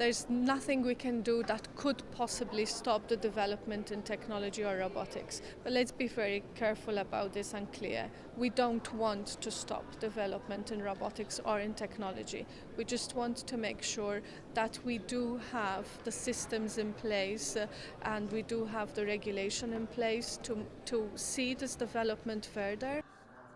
There's nothing we can do that could possibly stop the development in technology or robotics. But let's be very careful about this and clear. We don't want to stop development in robotics or in technology. We just want to make sure that we do have the systems in place and we do have the regulation in place to see this development further.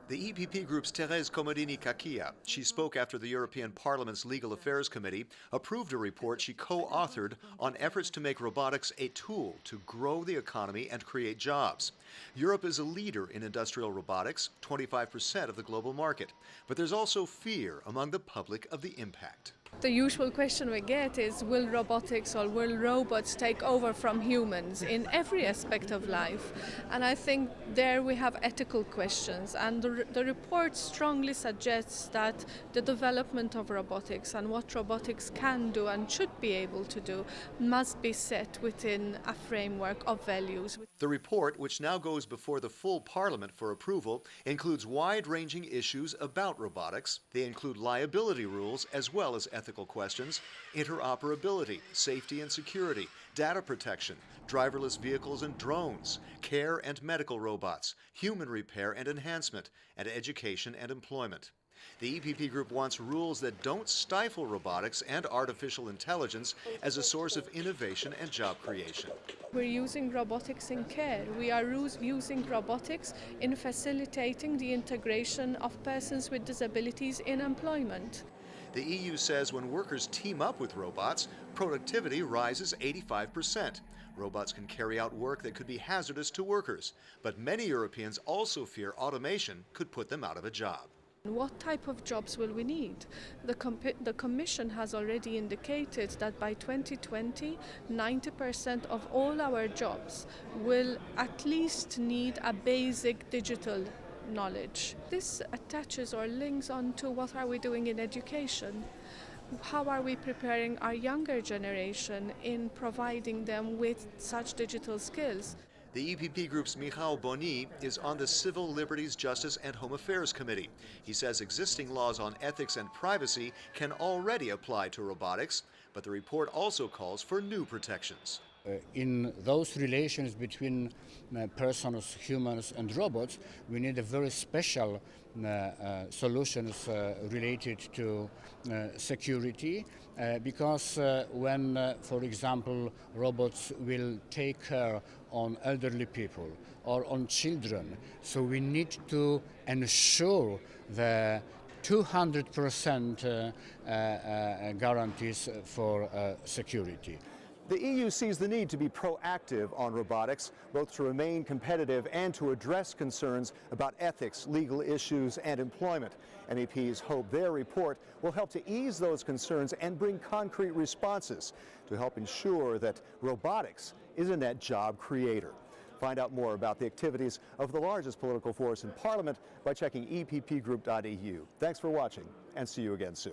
The EPP Group's Thérèse Comodini-Kakia, she spoke after the European Parliament's Legal Affairs Committee approved a report she co-authored on efforts to make robotics a tool to grow the economy and create jobs. Europe is a leader in industrial robotics, 25% of the global market. But there's also fear among the public of the impact. The usual question we get is, will robotics or will robots take over from humans in every aspect of life? And I think there we have ethical questions, and the report strongly suggests that the development of robotics and what robotics can do and should be able to do must be set within a framework of values. The report, which now goes before the full Parliament for approval, includes wide-ranging issues about robotics. They include liability rules as well as ethical questions, interoperability, safety and security, data protection, driverless vehicles and drones, care and medical robots, human repair and enhancement, and education and employment. The EPP Group wants rules that don't stifle robotics and artificial intelligence as a source of innovation and job creation. We're using robotics in care. We are using robotics in facilitating the integration of persons with disabilities in employment. The EU says when workers team up with robots, productivity rises 85%. Robots can carry out work that could be hazardous to workers, but many Europeans also fear automation could put them out of a job. What type of jobs will we need? The Commission has already indicated that by 2020, 90% of all our jobs will at least need a basic digital knowledge. This attaches or links on to what are we doing in education. How are we preparing our younger generation in providing them with such digital skills? The EPP Group's Michał Boni is on the Civil Liberties, Justice and Home Affairs Committee. He says existing laws on ethics and privacy can already apply to robotics, but the report also calls for new protections. In those relations between persons, humans and robots, we need a very special solutions related to security because when, for example, robots will take care on elderly people or on children, so we need to ensure the 200% guarantees for security. The EU sees the need to be proactive on robotics, both to remain competitive and to address concerns about ethics, legal issues, and employment. MEPs hope their report will help to ease those concerns and bring concrete responses to help ensure that robotics is a net job creator. Find out more about the activities of the largest political force in Parliament by checking eppgroup.eu. Thanks for watching, and see you again soon.